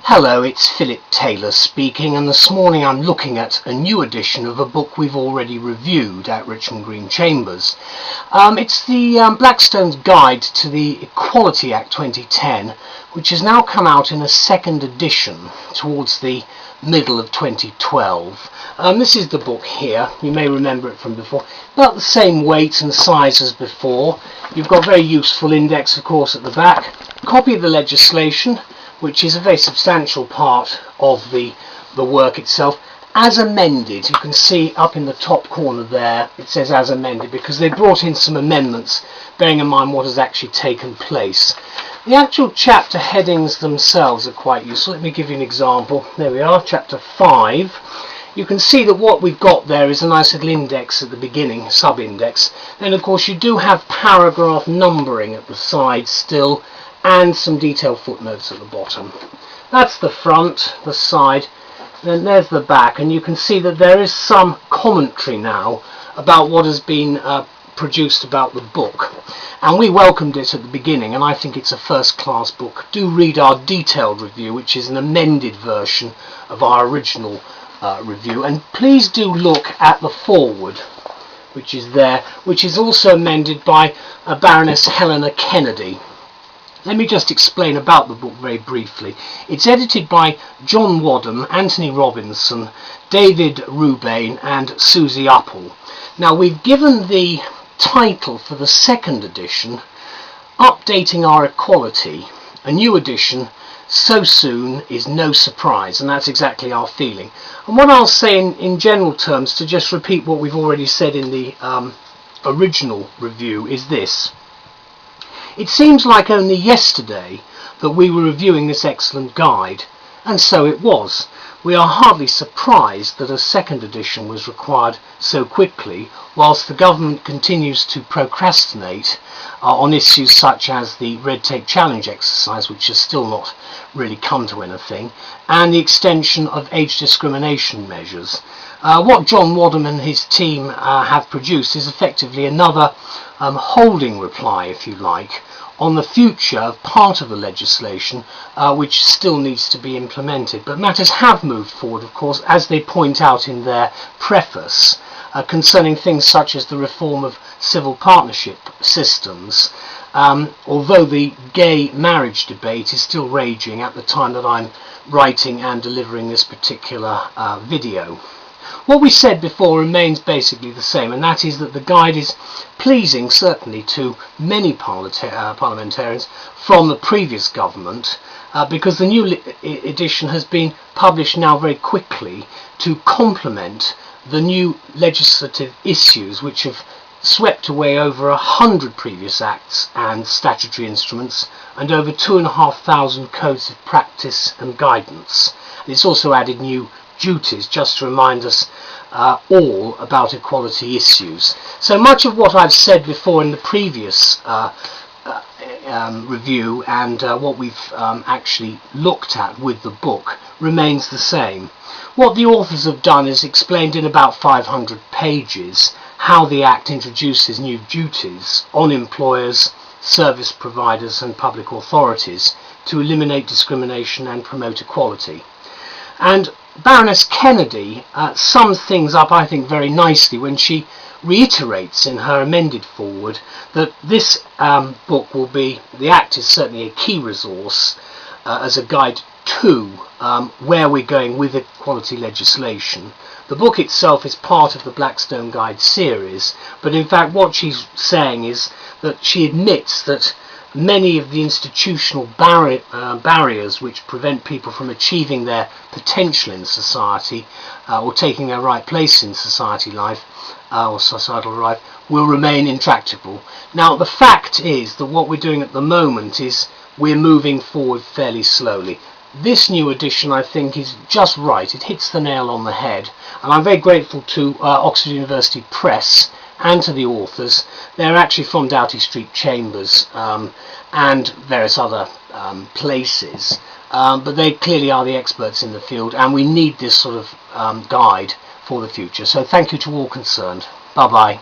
Hello, it's Philip Taylor speaking, and this morning I'm looking at a new edition of a book we've already reviewed at Richmond Green Chambers. It's the Blackstone's Guide to the Equality Act 2010, which has now come out in a second edition towards the middle of 2012. This is the book here. You may remember it from before. About the same weight and size as before. You've got a very useful index, of course, at the back. Copy of the legislation, which is a very substantial part of the work itself, as amended. You can see up in the top corner there it says as amended, because they brought in some amendments bearing in mind what has actually taken place. The actual chapter headings themselves are quite useful. Let me give you an example. There we are, chapter 5. You can see that what we've got there is a nice little index at the beginning, sub-index. Then of course you do have paragraph numbering at the side still, and some detailed footnotes at the bottom. That's the front, the side, then there's the back, and you can see that there is some commentary now about what has been produced about the book. And we welcomed it at the beginning, and I think it's a first-class book. Do read our detailed review, which is an amended version of our original review, and please do look at the foreword, which is there, which is also amended by Baroness Helena Kennedy. Let me just explain about the book very briefly. It's edited by John Wadham, Anthony Robinson, David Rubain and Susie Uppel. Now we've given the title for the second edition, Updating Our Equality. A new edition so soon is no surprise, and that's exactly our feeling. And what I'll say in general terms, to just repeat what we've already said in the original review, is this. It seems like only yesterday that we were reviewing this excellent guide, and so it was. We are hardly surprised that a second edition was required so quickly, whilst the government continues to procrastinate on issues such as the red tape challenge exercise, which has still not really come to anything, and the extension of age discrimination measures. What John Wadham and his team have produced is effectively another holding reply, if you like, on the future of part of the legislation which still needs to be implemented. But matters have moved forward, of course, as they point out in their preface, concerning things such as the reform of civil partnership systems, although the gay marriage debate is still raging at the time that I'm writing and delivering this particular video. What we said before remains basically the same, and that is that the guide is pleasing, certainly, to many parliamentarians from the previous government, because the new edition has been published now very quickly to complement the new legislative issues which have swept away over 100 previous acts and statutory instruments and over 2,500 codes of practice and guidance. And it's also added new duties, just to remind us all about equality issues. So much of what I've said before in the previous review and what we've actually looked at with the book remains the same. What the authors have done is explained in about 500 pages how the Act introduces new duties on employers, service providers and public authorities to eliminate discrimination and promote equality. And Baroness Kennedy sums things up, I think, very nicely when she reiterates in her amended foreword that this book will be, the Act is certainly a key resource as a guide to where we're going with equality legislation. The book itself is part of the Blackstone Guide series, but in fact what she's saying is that she admits that many of the institutional barriers which prevent people from achieving their potential in society or taking their right place in society life or societal life will remain intractable. Now the fact is that what we're doing at the moment is we're moving forward fairly slowly. This new edition, I think, is just right. It hits the nail on the head, and I'm very grateful to Oxford University Press and to the authors. They're actually from Doughty Street Chambers and various other places, but they clearly are the experts in the field, and we need this sort of guide for the future. So thank you to all concerned. Bye bye.